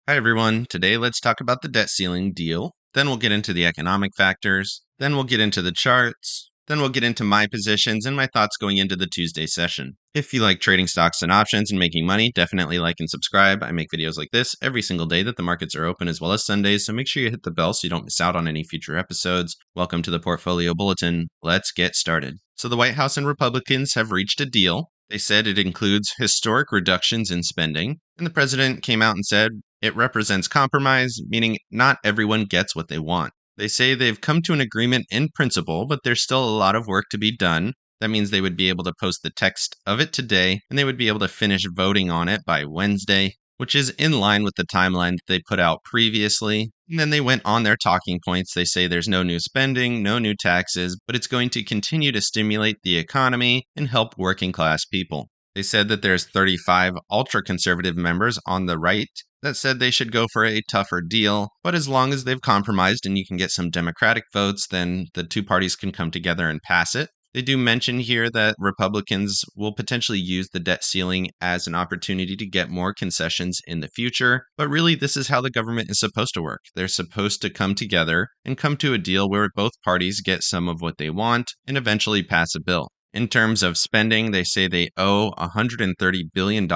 Hi everyone, today let's talk about the debt ceiling deal, then we'll get into the economic factors, then we'll get into the charts, then we'll get into my positions and my thoughts going into the Tuesday session. If you like trading stocks and options and making money, definitely like and subscribe. I make videos like this every single day that the markets are open as well as Sundays, so make sure you hit the bell so you don't miss out on any future episodes. Welcome to the Portfolio Bulletin. Let's get started. So the White House and Republicans have reached a deal. They said it includes historic reductions in spending, and the president came out and said it represents compromise, meaning not everyone gets what they want. They say they've come to an agreement in principle, but there's still a lot of work to be done. That means they would be able to post the text of it today, and they would be able to finish voting on it by Wednesday, which is in line with the timeline that they put out previously. And then they went on their talking points. They say there's no new spending, no new taxes, but it's going to continue to stimulate the economy and help working class people. They said that there's 35 ultra-conservative members on the right that said they should go for a tougher deal, but as long as they've compromised and you can get some Democratic votes, then the two parties can come together and pass it. They do mention here that Republicans will potentially use the debt ceiling as an opportunity to get more concessions in the future, but really this is how the government is supposed to work. They're supposed to come together and come to a deal where both parties get some of what they want and eventually pass a bill. In terms of spending, they say they owe $130 billion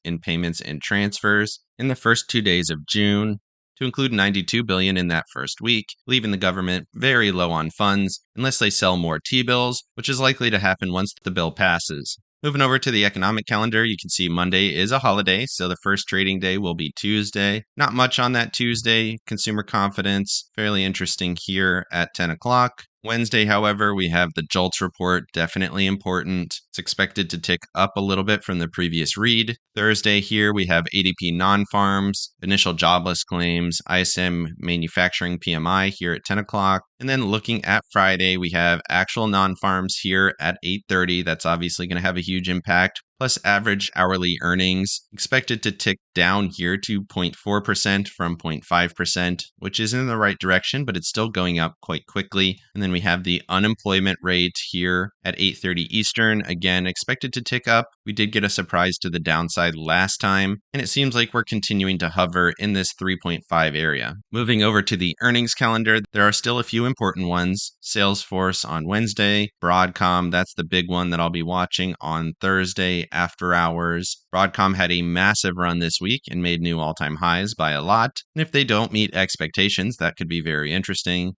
in payments and transfers in the first 2 days of June, to include $92 billion in that first week, leaving the government very low on funds unless they sell more T-bills, which is likely to happen once the bill passes. Moving over to the economic calendar, you can see Monday is a holiday, so the first trading day will be Tuesday. Not much on that Tuesday. Consumer confidence, fairly interesting here at 10 o'clock. Wednesday, however, we have the JOLTS report, definitely important. It's expected to tick up a little bit from the previous read. Thursday here, we have ADP non-farms, initial jobless claims, ISM manufacturing PMI here at 10 o'clock. And then looking at Friday, we have actual non-farms here at 8:30. That's obviously going to have a huge impact. Plus average hourly earnings expected to tick down here to 0.4% from 0.5%, which is in the right direction, but it's still going up quite quickly. And then we have the unemployment rate here at 8:30 Eastern, again expected to tick up. We did get a surprise to the downside last time, and it seems like we're continuing to hover in this 3.5 area. Moving over to the earnings calendar, there are still a few important ones. Salesforce on Wednesday, Broadcom, that's the big one that I'll be watching on Thursday after hours. Broadcom had a massive run this week and made new all-time highs by a lot. And if they don't meet expectations, that could be very interesting.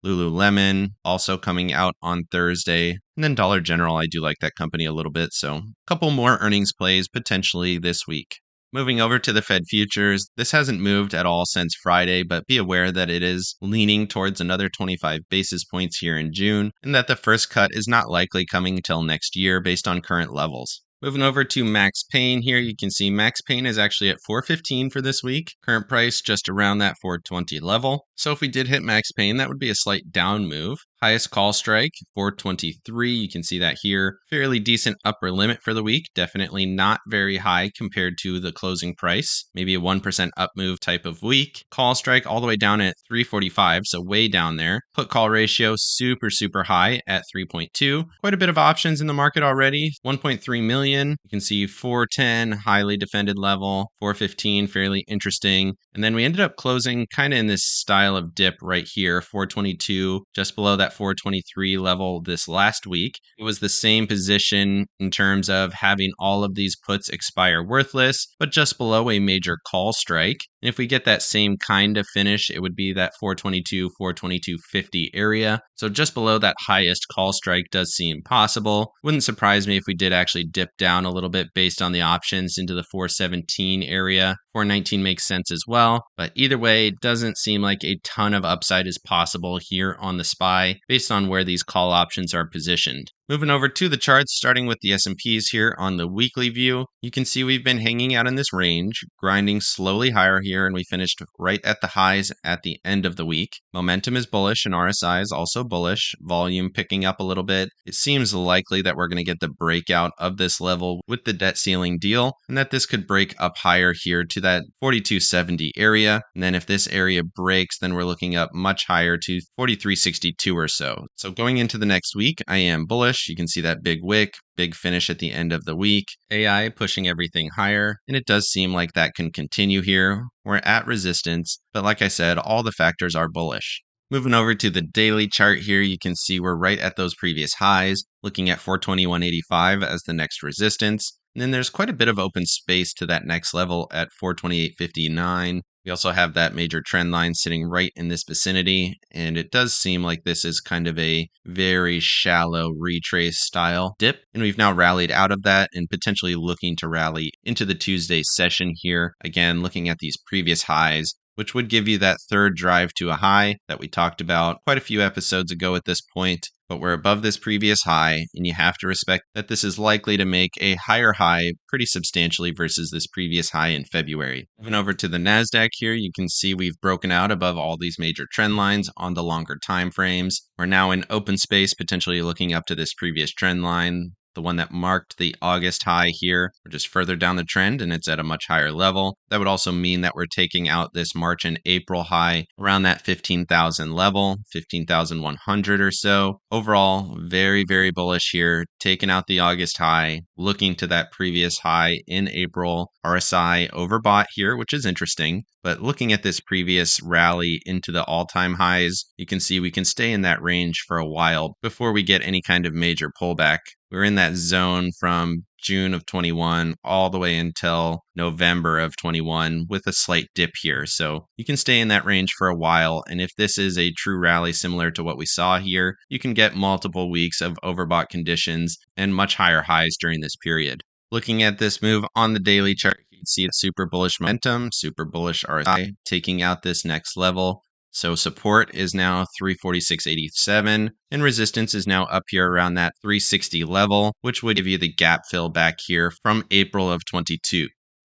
Lululemon also coming out on Thursday. And then Dollar General, I do like that company a little bit. So a couple more earnings plays potentially this week. Moving over to the Fed futures, this hasn't moved at all since Friday, but be aware that it is leaning towards another 25 basis points here in June, and that the first cut is not likely coming until next year based on current levels. Moving over to Max Pain here, you can see Max Pain is actually at 415 for this week. Current price just around that 420 level. So if we did hit Max Pain, that would be a slight down move. Highest call strike, 423. You can see that here. Fairly decent upper limit for the week. Definitely not very high compared to the closing price. Maybe a 1% up move type of week. Call strike all the way down at 345, so way down there. Put call ratio super high at 3.2. Quite a bit of options in the market already. 1.3 million. You can see 410, highly defended level. 415, fairly interesting. And then we ended up closing kind of in this style of dip right here. 422, just below that 423 level this last week. It was the same position in terms of having all of these puts expire worthless, but just below a major call strike. And if we get that same kind of finish, it would be that 422, 422.50 area. So just below that highest call strike does seem possible. Wouldn't surprise me if we did actually dip down a little bit based on the options into the 417 area. 419 makes sense as well, but either way, it doesn't seem like a ton of upside is possible here on the SPY based on where these call options are positioned. Moving over to the charts, starting with the S&Ps here on the weekly view, you can see we've been hanging out in this range, grinding slowly higher here, and we finished right at the highs at the end of the week. Momentum is bullish and RSI is also bullish. Volume picking up a little bit. It seems likely that we're going to get the breakout of this level with the debt ceiling deal, and that this could break up higher here to that 42.70 area. And then if this area breaks, then we're looking up much higher to 43.62 or so. So going into the next week, I am bullish. bullish. You can see that big wick, big finish at the end of the week. AI pushing everything higher, and it does seem like that can continue here. We're at resistance, but like I said, all the factors are bullish. Moving over to the daily chart here, you can see we're right at those previous highs, looking at 421.85 as the next resistance. And then there's quite a bit of open space to that next level at 428.59. We also have that major trend line sitting right in this vicinity, and it does seem like this is kind of a very shallow retrace style dip, and we've now rallied out of that and potentially looking to rally into the Tuesday session here. Again, looking at these previous highs, which would give you that third drive to a high that we talked about quite a few episodes ago at this point. But we're above this previous high, and you have to respect that this is likely to make a higher high pretty substantially versus this previous high in February. Moving over to the NASDAQ here, you can see we've broken out above all these major trend lines on the longer time frames. We're now in open space, potentially looking up to this previous trend line, the one that marked the August high here. We're just further down the trend and it's at a much higher level. That would also mean that we're taking out this March and April high around that 15,000 level, 15,100 or so. Overall, very, very bullish here. Taking out the August high, looking to that previous high in April. RSI overbought here, which is interesting. But looking at this previous rally into the all-time highs, you can see we can stay in that range for a while before we get any kind of major pullback. We're in that zone from June of 21 all the way until November of 21 with a slight dip here. So you can stay in that range for a while. And if this is a true rally similar to what we saw here, you can get multiple weeks of overbought conditions and much higher highs during this period. Looking at this move on the daily chart, you can see super bullish momentum, super bullish RSI taking out this next level. So support is now 346.87 and resistance is now up here around that 360 level, which would give you the gap fill back here from April of 22.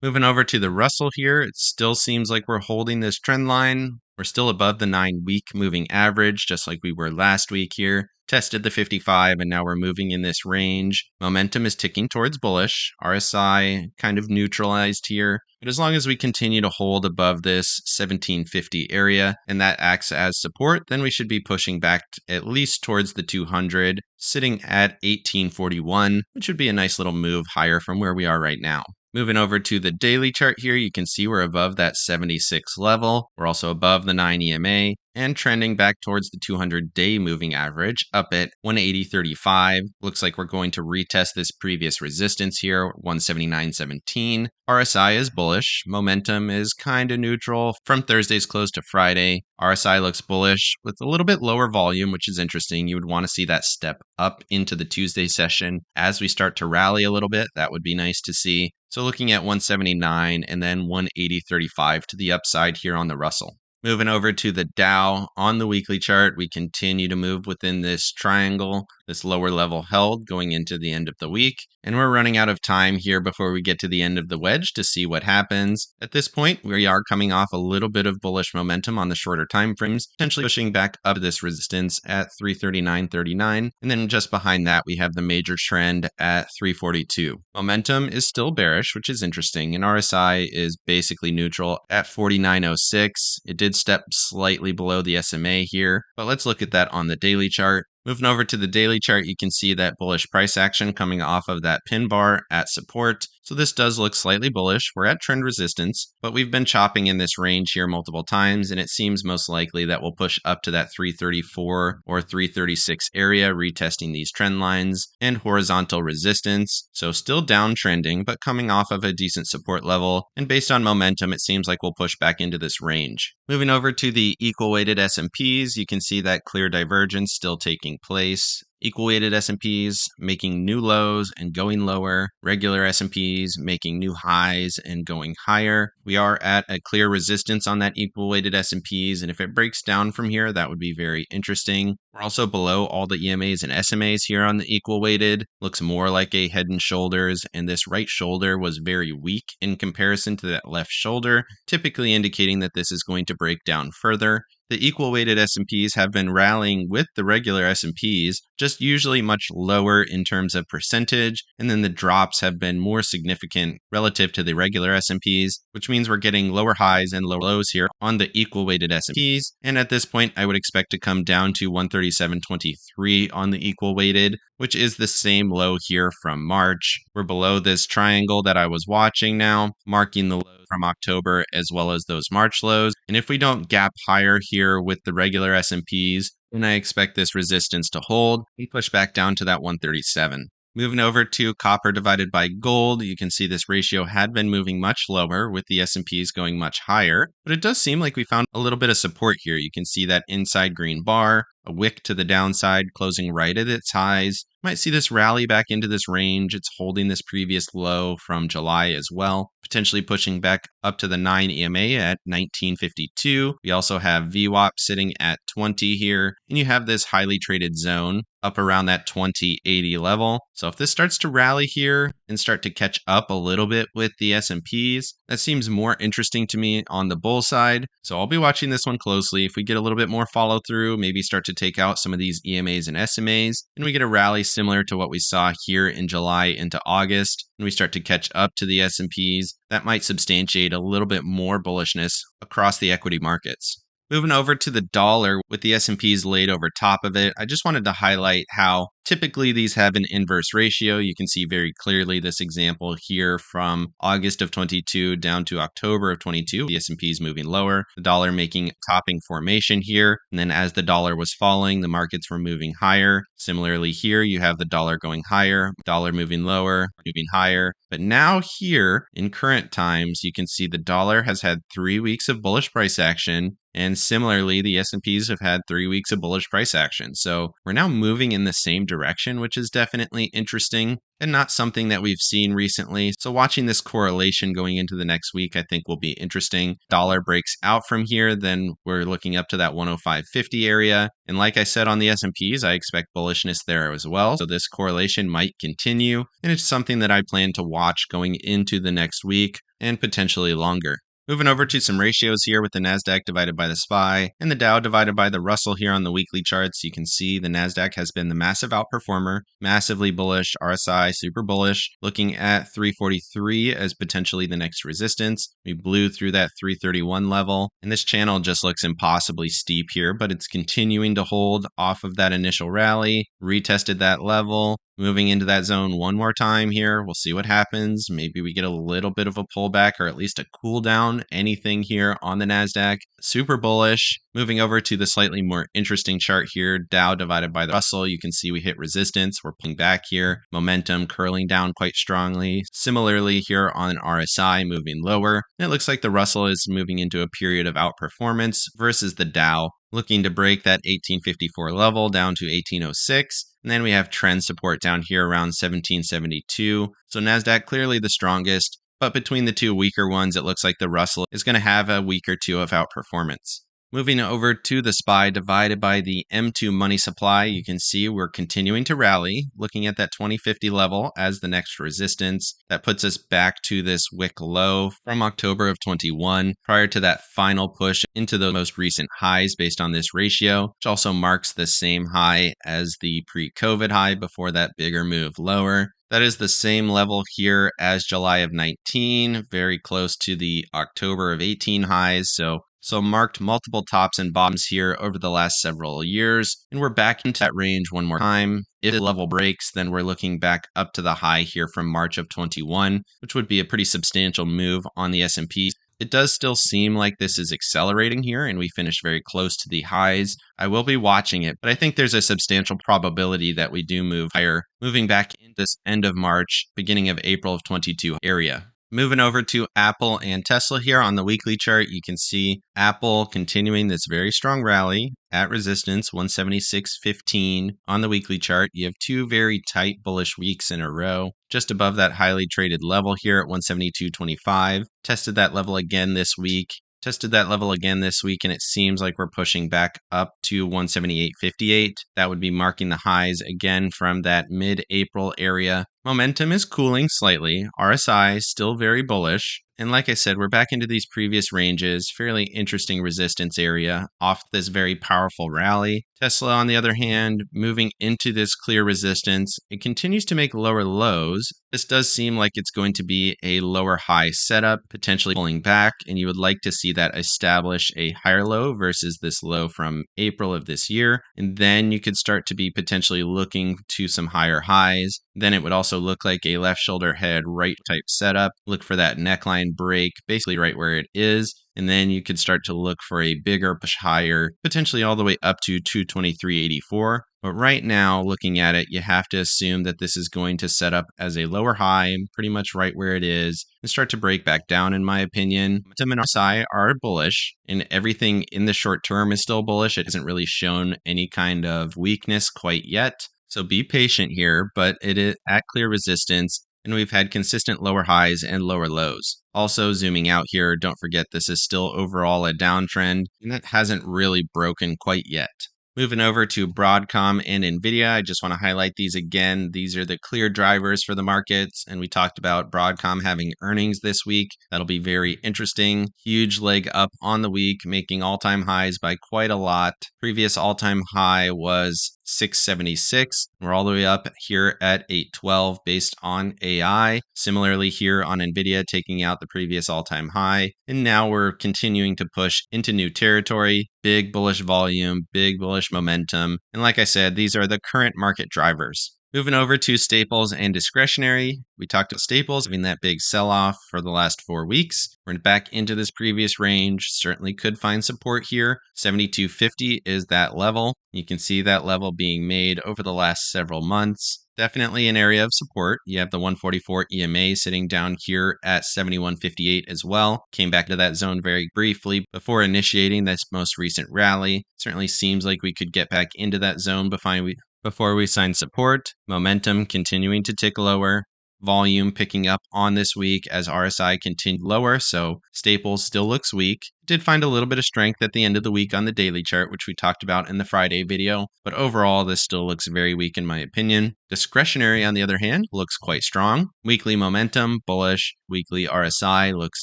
Moving over to the Russell here, it still seems like we're holding this trend line. We're still above the 9-week moving average, just like we were last week here. Tested the 55, and now we're moving in this range. Momentum is ticking towards bullish. RSI kind of neutralized here. But as long as we continue to hold above this 1750 area, and that acts as support, then we should be pushing back at least towards the 200, sitting at 1841, which would be a nice little move higher from where we are right now. Moving over to the daily chart here, you can see we're above that 76 level. We're also above the 9 EMA and trending back towards the 200-day moving average up at 180.35. Looks like we're going to retest this previous resistance here, 179.17. RSI is bullish. Momentum is kind of neutral from Thursday's close to Friday. RSI looks bullish with a little bit lower volume, which is interesting. You would want to see that step up into the Tuesday session as we start to rally a little bit. That would be nice to see. So looking at 179 and then 180.35 to the upside here on the Russell. Moving over to the Dow on the weekly chart, we continue to move within this triangle, this lower level held going into the end of the week. And we're running out of time here before we get to the end of the wedge to see what happens. At this point, we are coming off a little bit of bullish momentum on the shorter time frames, potentially pushing back up this resistance at 339.39. And then just behind that, we have the major trend at 342. Momentum is still bearish, which is interesting. And RSI is basically neutral at 49.06. It did step slightly below the SMA here, but let's look at that on the daily chart. Moving over to the daily chart, you can see that bullish price action coming off of that pin bar at support. So this does look slightly bullish. We're at trend resistance, but we've been chopping in this range here multiple times, and it seems most likely that we'll push up to that 334 or 336 area, retesting these trend lines and horizontal resistance. So still downtrending, but coming off of a decent support level. And based on momentum, it seems like we'll push back into this range. Moving over to the equal weighted S&Ps, you can see that clear divergence still taking place. Equal weighted S&Ps making new lows and going lower. Regular S&Ps making new highs and going higher. We are at a clear resistance on that equal weighted S&Ps, and if it breaks down from here, that would be very interesting. We're also below all the EMAs and SMAs here on the equal weighted. Looks more like a head and shoulders, and this right shoulder was very weak in comparison to that left shoulder, typically indicating that this is going to break down further. The equal weighted S&Ps have been rallying with the regular S&Ps, just usually much lower in terms of percentage, and then the drops have been more significant relative to the regular S&Ps, which means we're getting lower highs and lower lows here on the equal weighted S&Ps, and at this point I would expect to come down to 137.23 on the equal weighted, which is the same low here from March. We're below this triangle that I was watching now, marking the lows from October as well as those March lows. And if we don't gap higher here with the regular S&Ps, then I expect this resistance to hold and push back down to that 137. Moving over to copper divided by gold, you can see this ratio had been moving much lower with the S&Ps going much higher, but it does seem like we found a little bit of support here. You can see that inside green bar, a wick to the downside closing right at its highs. Might see this rally back into this range. It's holding this previous low from July as well, potentially pushing back up to the 9 EMA at 1952. We also have VWAP sitting at 20 here, and you have this highly traded zone up around that 2080 level. So if this starts to rally here and start to catch up a little bit with the S&Ps, that seems more interesting to me on the bull side. So I'll be watching this one closely. If we get a little bit more follow through, maybe start to take out some of these EMAs and SMAs, and we get a rally similar to what we saw here in July into August, and we start to catch up to the S&Ps, that might substantiate a little bit more bullishness across the equity markets. Moving over to the dollar with the S&Ps laid over top of it, I just wanted to highlight how typically these have an inverse ratio. You can see very clearly this example here from August of 22 down to October of 22. The S&P is moving lower, the dollar making topping formation here. And then as the dollar was falling, the markets were moving higher. Similarly here, you have the dollar going higher, dollar moving lower, moving higher. But now here in current times, you can see the dollar has had 3 weeks of bullish price action. And similarly, the S&Ps have had 3 weeks of bullish price action. So we're now moving in the same direction, which is definitely interesting and not something that we've seen recently. So watching this correlation going into the next week, I think will be interesting. Dollar breaks out from here, then we're looking up to that 105.50 area. And like I said on the S&Ps, I expect bullishness there as well. So this correlation might continue, and it's something that I plan to watch going into the next week and potentially longer. Moving over to some ratios here with the NASDAQ divided by the SPY and the Dow divided by the Russell here on the weekly charts. You can see the NASDAQ has been the massive outperformer, massively bullish, RSI super bullish, looking at 343 as potentially the next resistance. We blew through that 331 level, and this channel just looks impossibly steep here, but it's continuing to hold off of that initial rally, retested that level. Moving into that zone one more time here. We'll see what happens. Maybe we get a little bit of a pullback or at least a cool down. Anything here on the NASDAQ. Super bullish. Moving over to the slightly more interesting chart here. Dow divided by the Russell. You can see we hit resistance. We're pulling back here. Momentum curling down quite strongly. Similarly here on RSI moving lower. And it looks like the Russell is moving into a period of outperformance versus the Dow, looking to break that 1854 level down to 1806. And then we have trend support down here around 1772. So NASDAQ clearly the strongest, but between the two weaker ones, it looks like the Russell is going to have a week or two of outperformance. Moving over to the SPY divided by the M2 money supply, you can see we're continuing to rally, looking at that 2050 level as the next resistance. That puts us back to this wick low from October of 21, prior to that final push into the most recent highs based on this ratio, which also marks the same high as the pre-COVID high before that bigger move lower. That is the same level here as July of 19, very close to the October of 18 highs. So marked multiple tops and bottoms here over the last several years, and we're back into that range one more time. If the level breaks, then we're looking back up to the high here from March of 21, which would be a pretty substantial move on the S&P. It does still seem like this is accelerating here, and we finished very close to the highs. I will be watching it, but I think there's a substantial probability that we do move higher, moving back in this end of March, beginning of April of 22 area. Moving over to Apple and Tesla here on the weekly chart, you can see Apple continuing this very strong rally at resistance 176.15 on the weekly chart. You have two very tight bullish weeks in a row, just above that highly traded level here at 172.25. Tested that level again this week. And it seems like we're pushing back up to 178.58. That would be marking the highs again from that mid-April area, Momentum is cooling slightly. RSI still very bullish. And like I said, we're back into these previous ranges, fairly interesting resistance area off this very powerful rally. Tesla, on the other hand, moving into this clear resistance. It continues to make lower lows. This does seem like it's going to be a lower high setup, potentially pulling back, and you would like to see that establish a higher low versus this low from April of this year. And then you could start to be potentially looking to some higher highs. Then it would also look like a left shoulder head right type setup. Look for that neckline break, basically right where it is. And then you could start to look for a bigger push higher, potentially all the way up to 223.84. But right now, looking at it, you have to assume that this is going to set up as a lower high, pretty much right where it is, and start to break back down, in my opinion. Momentum and RSI are bullish, and everything in the short term is still bullish. It hasn't really shown any kind of weakness quite yet. So be patient here, but it is at clear resistance, and we've had consistent lower highs and lower lows. Also, zooming out here, don't forget this is still overall a downtrend, and that hasn't really broken quite yet. Moving over to Broadcom and NVIDIA, I just want to highlight these again. These are the clear drivers for the markets, and we talked about Broadcom having earnings this week. That'll be very interesting. Huge leg up on the week, making all-time highs by quite a lot. Previous all-time high was 676. We're all the way up here at 812 based on AI. Similarly here on NVIDIA, taking out the previous all-time high. And now we're continuing to push into new territory. Big bullish volume, big bullish momentum. And like I said, these are the current market drivers. Moving over to staples and discretionary, we talked about staples having that big sell-off for the last 4 weeks. We're back into this previous range. Certainly could find support here. 72.50 is that level. You can see that level being made over the last several months. Definitely an area of support. You have the 144 EMA sitting down here at 71.58 as well. Came back to that zone very briefly before initiating this most recent rally. Certainly seems like we could get back into that zone before we sign support. Momentum continuing to tick lower. Volume picking up on this week as RSI continued lower, so staples still looks weak. Did find a little bit of strength at the end of the week on the daily chart, which we talked about in the Friday video, but overall this still looks very weak in my opinion. Discretionary, on the other hand, looks quite strong. Weekly momentum, bullish. Weekly RSI looks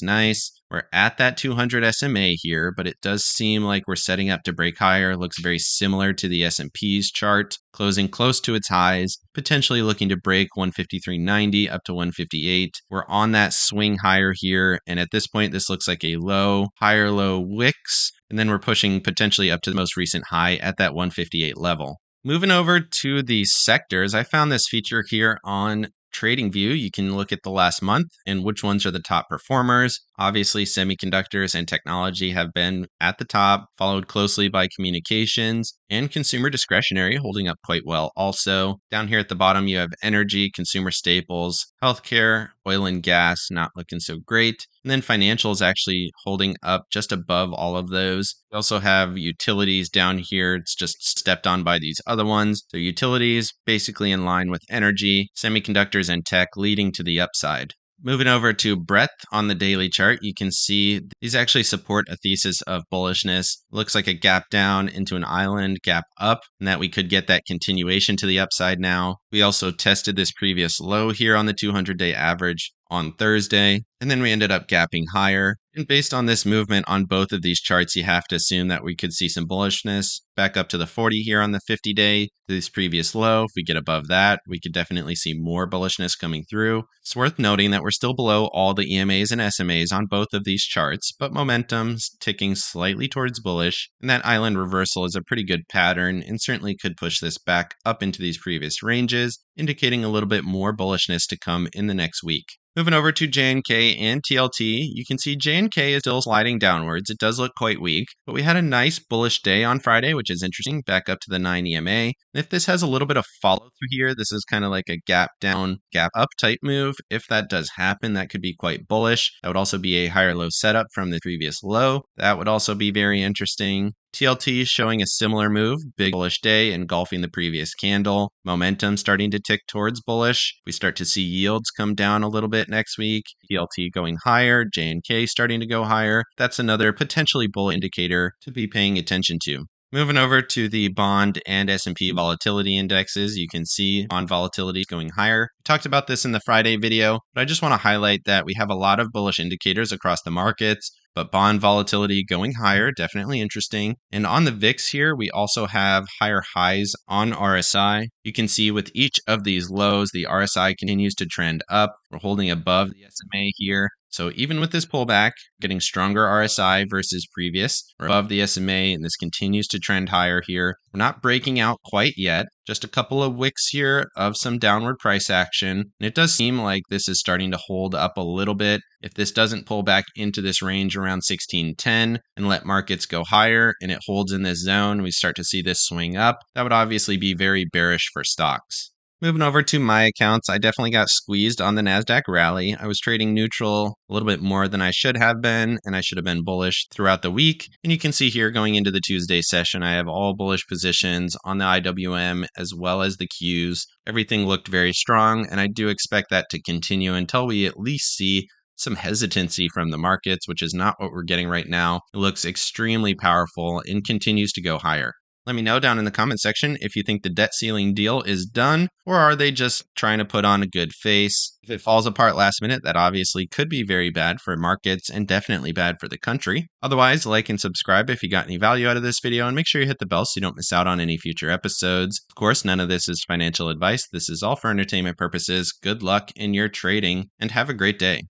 nice. We're at that 200 SMA here, but it does seem like we're setting up to break higher. Looks very similar to the S&P's chart, closing close to its highs, potentially looking to break 153.90 up to 158. We're on that swing higher here, and at this point, this looks like a low, higher low wicks, and then we're pushing potentially up to the most recent high at that 158 level. Moving over to the sectors, I found this feature here on TradingView. You can look at the last month and which ones are the top performers. Obviously, semiconductors and technology have been at the top, followed closely by communications and consumer discretionary, holding up quite well also. Down here at the bottom, you have energy, consumer staples, healthcare, oil and gas, not looking so great. And then financials actually holding up just above all of those. We also have utilities down here. It's just stepped on by these other ones. So utilities basically in line with energy, semiconductors and tech leading to the upside. Moving over to breadth on the daily chart, you can see these actually support a thesis of bullishness. Looks like a gap down into an island, gap up, and that we could get that continuation to the upside now. We also tested this previous low here on the 200-day average on Thursday, and then we ended up gapping higher. And based on this movement on both of these charts, you have to assume that we could see some bullishness back up to the 40 here on the 50-day, this previous low. If we get above that, we could definitely see more bullishness coming through. It's worth noting that we're still below all the EMAs and SMAs on both of these charts, but momentum's ticking slightly towards bullish, and that island reversal is a pretty good pattern and certainly could push this back up into these previous ranges, indicating a little bit more bullishness to come in the next week. Moving over to JNK and TLT, you can see JNK is still sliding downwards. It does look quite weak, but we had a nice bullish day on Friday, which is interesting, back up to the 9 EMA. And if this has a little bit of follow through here, this is kind of like a gap down, gap up type move. If that does happen, that could be quite bullish. That would also be a higher low setup from the previous low. That would also be very interesting. TLT is showing a similar move, big bullish day engulfing the previous candle. Momentum starting to tick towards bullish. We start to see yields come down a little bit next week. TLT going higher, JNK starting to go higher. That's another potentially bull indicator to be paying attention to. Moving over to the bond and S&P volatility indexes, you can see bond volatility going higher. We talked about this in the Friday video, but I just want to highlight that we have a lot of bullish indicators across the markets, but bond volatility going higher, definitely interesting. And on the VIX here, we also have higher highs on RSI. You can see with each of these lows, the RSI continues to trend up. We're holding above the SMA here. So even with this pullback, getting stronger RSI versus previous, we're above the SMA, and this continues to trend higher here. We're not breaking out quite yet. Just a couple of wicks here of some downward price action. And it does seem like this is starting to hold up a little bit. If this doesn't pull back into this range around 1610 and let markets go higher and it holds in this zone, we start to see this swing up. That would obviously be very bearish for stocks. Moving over to my accounts, I definitely got squeezed on the NASDAQ rally. I was trading neutral a little bit more than I should have been, and I should have been bullish throughout the week. And you can see here going into the Tuesday session, I have all bullish positions on the IWM as well as the Qs. Everything looked very strong, and I do expect that to continue until we at least see some hesitancy from the markets, which is not what we're getting right now. It looks extremely powerful and continues to go higher. Let me know down in the comment section if you think the debt ceiling deal is done, or are they just trying to put on a good face? If it falls apart last minute, that obviously could be very bad for markets and definitely bad for the country. Otherwise, like and subscribe if you got any value out of this video, and make sure you hit the bell so you don't miss out on any future episodes. Of course, none of this is financial advice. This is all for entertainment purposes. Good luck in your trading, and have a great day.